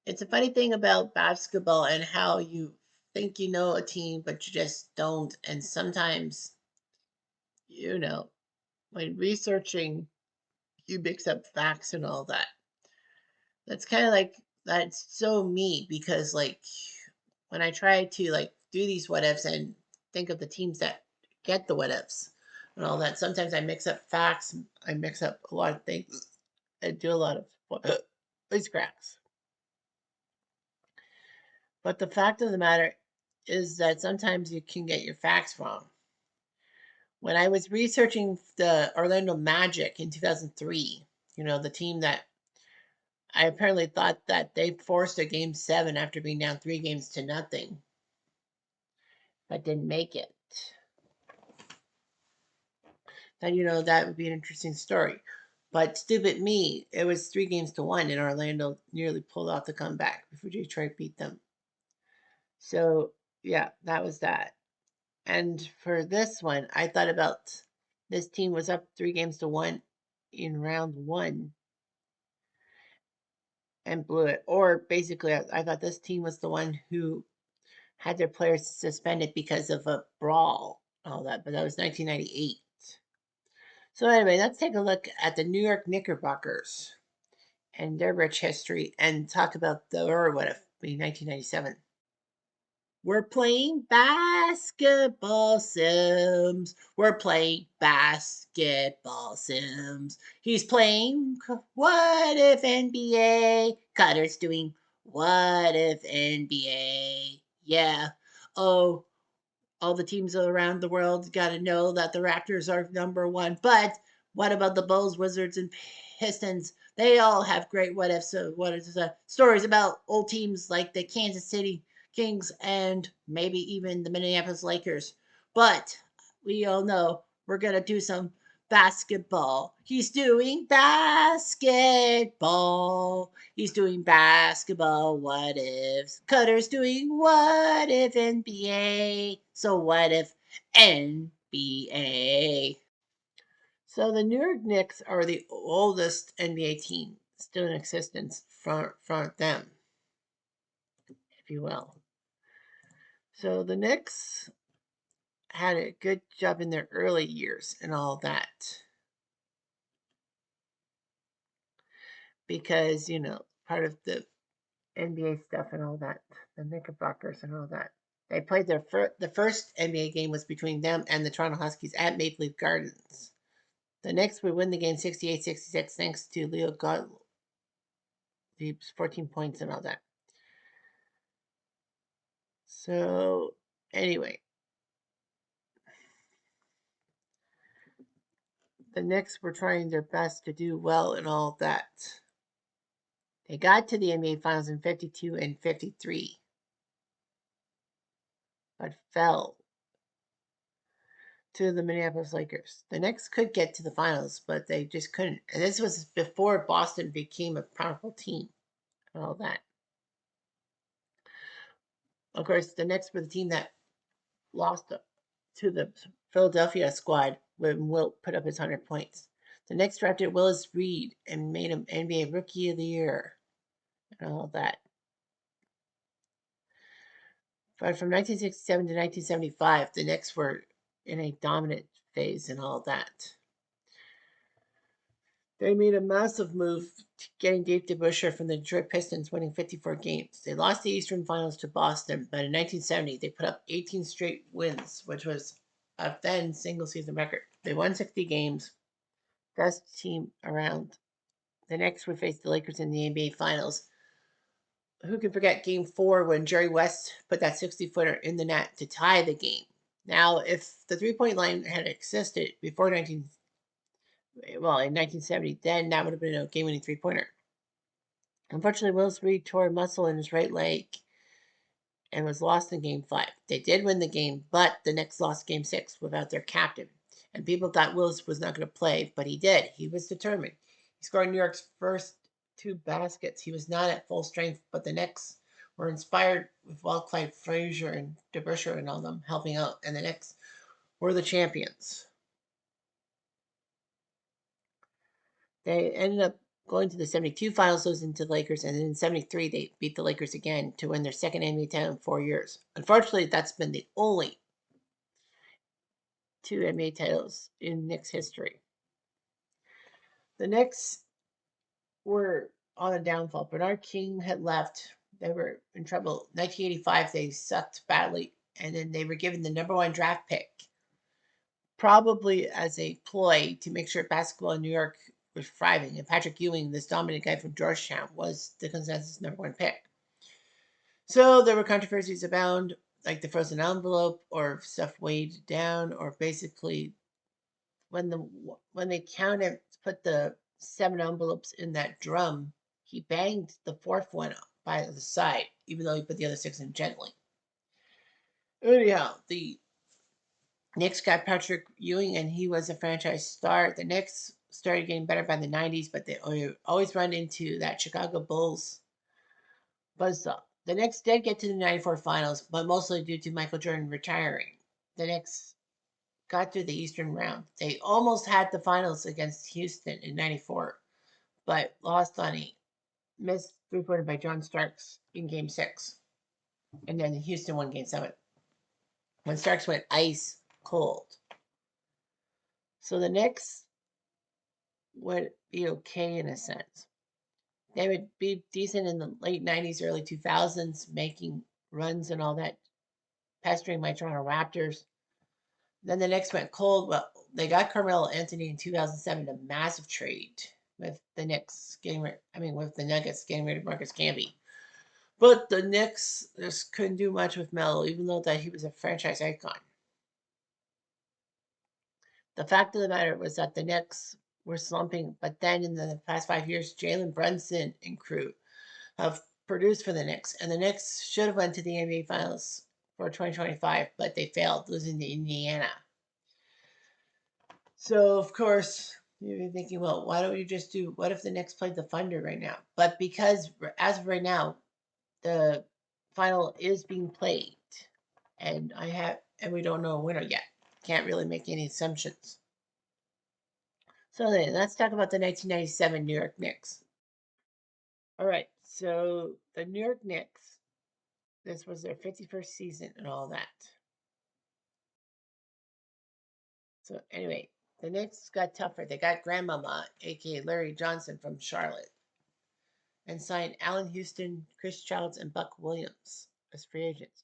It's a funny thing about basketball and how you think you know a team, but you just don't. And sometimes, you know, when researching, you mix up facts and all that. That's kind of like that's so me because when I try to do these what ifs and think of the teams that get the what ifs and all that, sometimes I mix up facts. I mix up a lot of things. I do a lot of these cracks. But the fact of the matter is that sometimes you can get your facts wrong. When I was researching the Orlando Magic in 2003, the team that I apparently thought that they forced a game 7 after being down 3 games to nothing, but didn't make it. Then, that would be an interesting story. But stupid me, it was 3 games to 1, and Orlando nearly pulled off the comeback before Detroit beat them. So, yeah, that was that. And for this one, I thought about this team was up 3 games to 1 in round 1 and blew it. Or basically, I thought this team was the one who had their players suspended because of a brawl, all that. But that was 1998. So anyway, let's take a look at the New York Knickerbockers and their rich history and talk about the or what if be 1997. We're playing basketball Sims. We're playing basketball Sims. He's playing what if NBA. Cutter's doing what if NBA. Yeah. Oh, all the teams around the world got to know that the Raptors are #1. But what about the Bulls, Wizards, and Pistons? They all have great what ifs. Stories about old teams like the Kansas City Kings and maybe even the Minneapolis Lakers. But we all know we're going to do some basketball. He's doing basketball. He's doing basketball what ifs. Cutter's doing what if NBA. So what if NBA? So the New York Knicks are the oldest NBA team still in existence from them, if you will. So the Knicks had a good job in their early years and all that. Because, part of the NBA stuff and all that, the Knickerbockers and all that. They played the first NBA game was between them and the Toronto Huskies at Maple Leaf Gardens. The Knicks would win the game 68-66 thanks to Leo Gottlieb's 14 points and all that. So, anyway, the Knicks were trying their best to do well and all that. They got to the NBA Finals in 52 and 53, but fell to the Minneapolis Lakers. The Knicks could get to the finals, but they just couldn't. And this was before Boston became a powerful team and all that. Of course, the Knicks were the team that lost to the Philadelphia squad when Wilt put up his 100 points. The Knicks drafted Willis Reed and made him NBA Rookie of the Year and all that. But from 1967 to 1975, the Knicks were in a dominant phase and all that. They made a massive move getting Dave DeBusschere from the Detroit Pistons, winning 54 games. They lost the Eastern Finals to Boston, but in 1970 they put up 18 straight wins, which was a then single season record. They won 60 games, best team around. The Knicks would face the Lakers in the NBA Finals. Who can forget Game 4 when Jerry West put that 60-footer in the net to tie the game? Now, if the three-point line had existed before in 1970, then that would have been a game-winning three-pointer. Unfortunately, Willis Reed tore a muscle in his right leg and was lost in Game 5. They did win the game, but the Knicks lost Game 6 without their captain. And people thought Willis was not going to play, but he did. He was determined. He scored New York's first 2 baskets. He was not at full strength, but the Knicks were inspired with Clyde Frazier and DeBusschere and all them helping out, and the Knicks were the champions. They ended up going to the 72 finals, losing to the Lakers, and then in 73 they beat the Lakers again to win their second NBA title in 4 years. Unfortunately, that's been the only 2 NBA titles in Knicks history. The Knicks were on a downfall. Bernard King had left. They were in trouble. 1985, they sucked badly, and then they were given the #1 draft pick, probably as a ploy to make sure basketball in New York was thriving. And Patrick Ewing, this dominant guy from Georgetown, was the consensus #1 pick. So there were controversies abound, like the frozen envelope or stuff weighed down, or basically when they counted, put the 7 envelopes in that drum, he banged the 4th one by the side, even though he put the other 6 in gently. Anyhow, the Knicks got Patrick Ewing, and he was a franchise star. The Knicks started getting better by the 90s, but they always run into that Chicago Bulls buzzsaw. The Knicks did get to the 94 finals, but mostly due to Michael Jordan retiring. The Knicks got through the Eastern round. They almost had the finals against Houston in 94, but lost on a missed 3-pointer by John Starks in game 6. And then Houston won game 7 when Starks went ice cold. So the Knicks would be okay in a sense. They would be decent in the late 90s, early 2000s, making runs and all that, pestering my Toronto Raptors. Then the Knicks went cold. Well, they got Carmelo Anthony in 2007, a massive trade with the Knicks with the Nuggets getting rid of Marcus Camby. But the Knicks just couldn't do much with Melo, even though that he was a franchise icon. The fact of the matter was that the Knicks were slumping, but then in the past 5 years, Jalen Brunson and crew have produced for the Knicks, and the Knicks should have went to the NBA Finals for 2025, but they failed, losing to Indiana. So, of course, you've been thinking, well, why don't you just do, what if the Knicks played the Thunder right now? But because, as of right now, the final is being played, and we don't know a winner yet. Can't really make any assumptions. So then, let's talk about the 1997 New York Knicks. All right, so the New York Knicks, this was their 51st season and all that. So anyway, the Knicks got tougher. They got Grandmama, aka Larry Johnson from Charlotte, and signed Allen Houston, Chris Childs, and Buck Williams as free agents.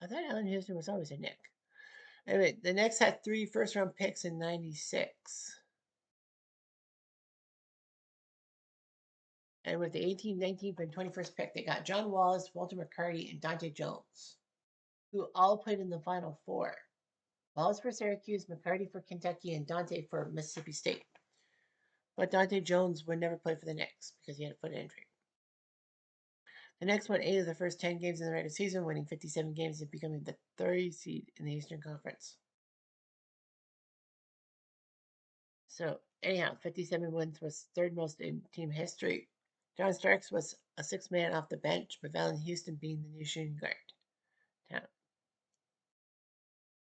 I thought Allen Houston was always a Knick. Anyway, the Knicks had 3 first-round picks in '96. And with the 18th, 19th, and 21st pick, they got John Wallace, Walter McCarty, and Dante Jones, who all played in the Final Four. Wallace for Syracuse, McCarty for Kentucky, and Dante for Mississippi State. But Dante Jones would never play for the Knicks because he had a foot injury. The Knicks won 8 of the first 10 games in the regular season, winning 57 games and becoming the 30th seed in the Eastern Conference. So, anyhow, 57 wins was 3rd most in team history. John Starks was a 6th man off the bench, with Allen Houston being the new shooting guard.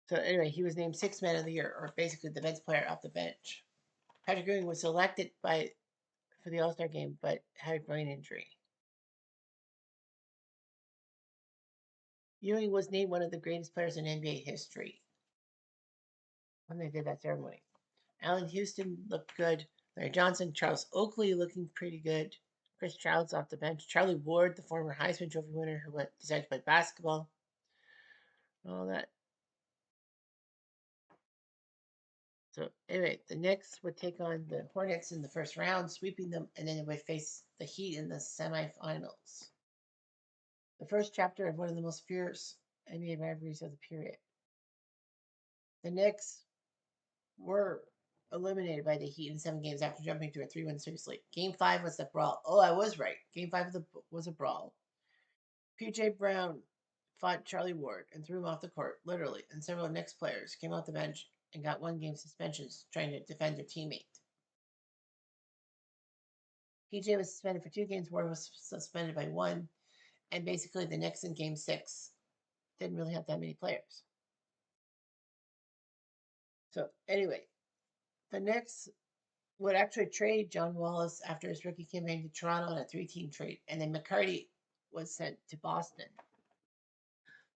So, anyway, he was named 6th man of the year, or basically the best player off the bench. Patrick Ewing was selected for the All-Star game, but had a groin injury. Ewing was named one of the greatest players in NBA history when they did that ceremony. Allen Houston looked good. Larry Johnson, Charles Oakley looking pretty good. Chris Childs off the bench. Charlie Ward, the former Heisman Trophy winner who decided to play basketball. All that. So anyway, the Knicks would take on the Hornets in the first round, sweeping them, and then they would face the Heat in the semifinals. The first chapter of one of the most fierce NBA rivalries of the period. The Knicks were eliminated by the Heat in 7 games after jumping to a 3-1 series lead. Game 5 was the brawl. Oh, I was right. Game 5 was a brawl. P.J. Brown fought Charlie Ward and threw him off the court, literally, and several Knicks players came off the bench and got 1-game suspensions trying to defend their teammate. PJ was suspended for 2 games, Ward was suspended by 1, and basically the Knicks in Game 6 didn't really have that many players. So anyway, the Knicks would actually trade John Wallace after his rookie campaign to Toronto on a 3-team trade, and then McCarty was sent to Boston.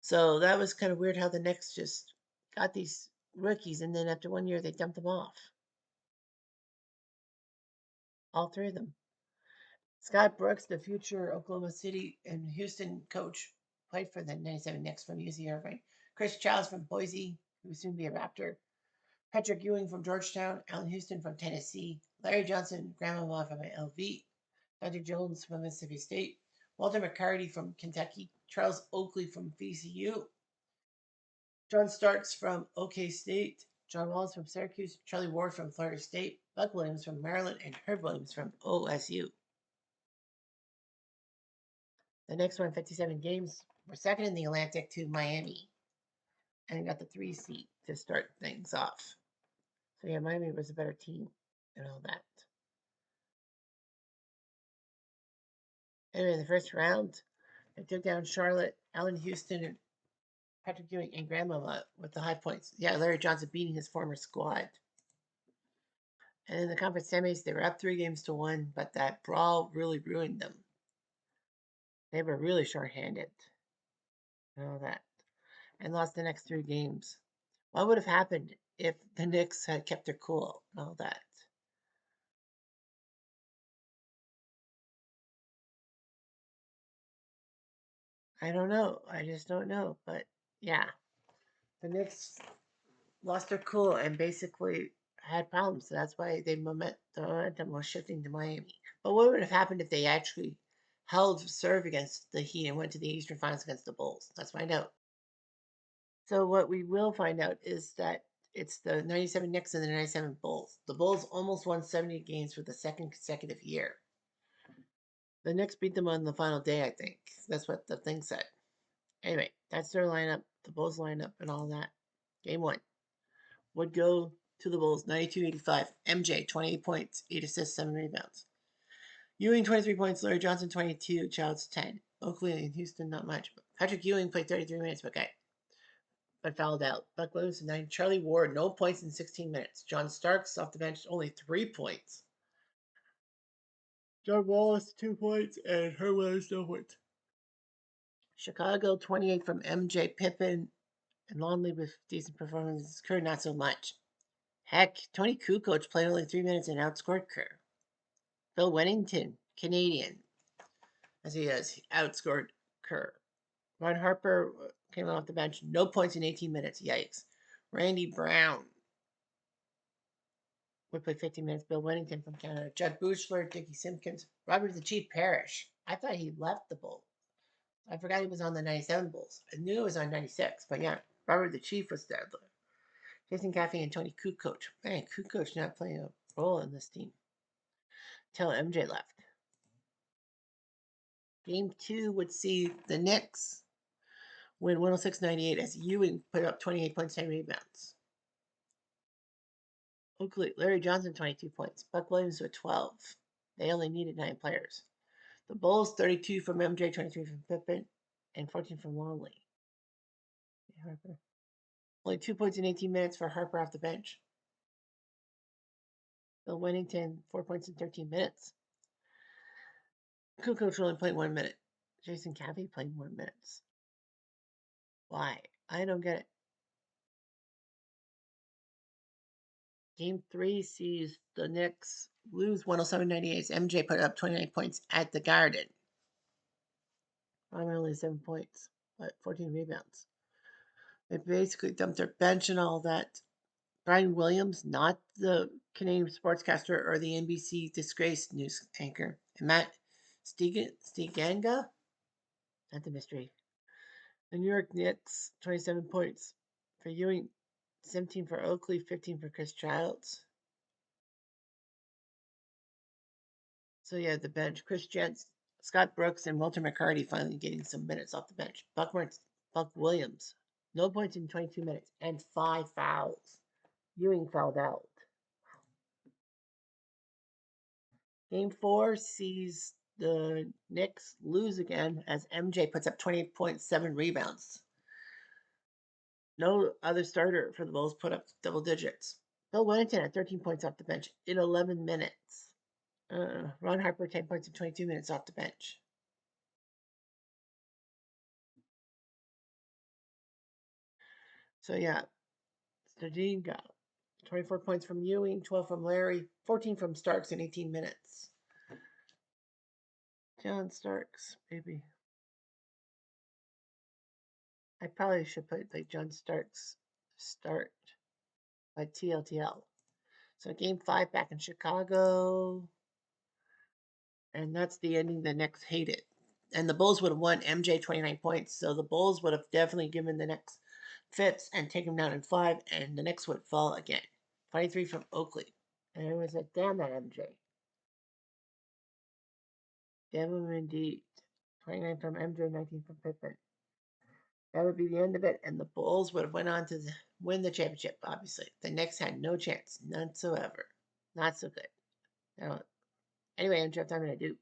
So that was kind of weird how the Knicks just got these rookies, and then after 1 year they dumped them off. All three of them. Scott Brooks, the future Oklahoma City and Houston coach, played for the 97 Knicks from UC Irvine. Chris Childs from Boise, who will soon be a Raptor. Patrick Ewing from Georgetown. Allen Houston from Tennessee. Larry Johnson, Grandmama from LV. Dr. Jones from Mississippi State. Walter McCarty from Kentucky. Charles Oakley from VCU. John Starks from OK State. John Wallace from Syracuse. Charlie Ward from Florida State. Buck Williams from Maryland. And Herb Williams from OSU. The Knicks won 57 games. We're second in the Atlantic to Miami. And got the 3 seed to start things off. So yeah, Miami was a better team and all that. Anyway, the first round, they took down Charlotte, Allen Houston, and Patrick Ewing and Grandmama with the high points. Yeah, Larry Johnson beating his former squad. And in the conference semis, they were up 3-1, but that brawl really ruined them. They were really short-handed and all that, and lost the next 3 games. What would have happened if the Knicks had kept their cool and all that? I don't know. I just don't know. But yeah, the Knicks lost their cool and basically had problems. So that's why the momentum was shifting to Miami. But what would have happened if they actually held serve against the Heat and went to the Eastern Finals against the Bulls? Let's find out. So what we will find out is that it's the 97 Knicks and the 97 Bulls. The Bulls almost won 70 games for the second consecutive year. The Knicks beat them on the final day, I think. That's what the thing said. Anyway, that's their lineup, the Bulls lineup, and all that. Game 1 would go to the Bulls, 92-85. MJ, 28 points, 8 assists, 7 rebounds. Ewing, 23 points. Larry Johnson, 22. Childs, 10. Oakley and Houston, not much. Patrick Ewing played 33 minutes, but fouled out. Buck Williams, 9. Charlie Ward, no points in 16 minutes. John Starks, off the bench, only 3 points. John Wallace, 2 points, and Herb Williams, no points. Chicago, 28 from MJ, Pippen, and Longley with decent performances. Kerr, not so much. Heck, Tony Kukoc played only 3 minutes and outscored Kerr. Bill Wennington, Canadian, as he has outscored Kerr. Ron Harper came off the bench, no points in 18 minutes. Yikes. Randy Brown would play 15 minutes. Bill Wennington from Canada. Judd Bushler, Dickie Simpkins, Robert the Chief Parrish. I thought he left the Bulls. I forgot he was on the 97 Bulls. I knew it was on 96, but yeah, Robert the Chief was there. Jason Caffey and Tony Kukoc. Man, Kukoc not playing a role in this team till MJ left. Game 2 would see the Knicks win 106-98 as Ewing put up 28 points, 10 rebounds. Oakley, Larry Johnson, 22 points. Buck Williams with 12. They only needed 9 players. The Bulls, 32 from MJ, 23 from Pippen, and 14 from Longley. Harper. Only 2 points in 18 minutes for Harper off the bench. Bill Wennington, 4 points in 13 minutes. Kukoc only played 1 minute. Jason Caffey played more minutes. Why? I don't get it. Game 3 sees the Knicks lose 107-98 as MJ put up 29 points at the Garden. Primarily 7 points, but 14 rebounds. They basically dumped their bench and all that. Brian Williams, not the Canadian sportscaster or the NBC disgraced news anchor, and Matt Stiganga, not the mystery. The New York Knicks, 27 points for Ewing, 17 for Oakley, 15 for Chris Childs. So yeah, the bench, Chris Jentz, Scott Brooks, and Walter McCarty finally getting some minutes off the bench. Buck Williams, no points in 22 minutes, and 5 fouls. Ewing fouled out. Game 4 sees the Knicks lose again as MJ puts up 28.7 rebounds. No other starter for the Bulls put up double digits. Bill Wennington had 13 points off the bench in 11 minutes. Ron Harper, 10 points in 22 minutes off the bench. So, yeah, Stadin got 24 points from Ewing, 12 from Larry, 14 from Starks in 18 minutes. John Starks, baby. I probably should put like John Starks start like TLTL. So game 5 back in Chicago. And that's the ending the Knicks hated. And the Bulls would have won MJ 29 points. So the Bulls would have definitely given the Knicks fits and taken them down in 5. And the Knicks would fall again. 23 from Oakley. And it was a damn that MJ. Damn him indeed. 29 from MJ, 19 from Pippen. That would be the end of it, and the Bulls would have went on to win the championship. Obviously, the Knicks had no chance, none whatsoever. Not so good. Now, anyway, I'm Jeff. I'm gonna do.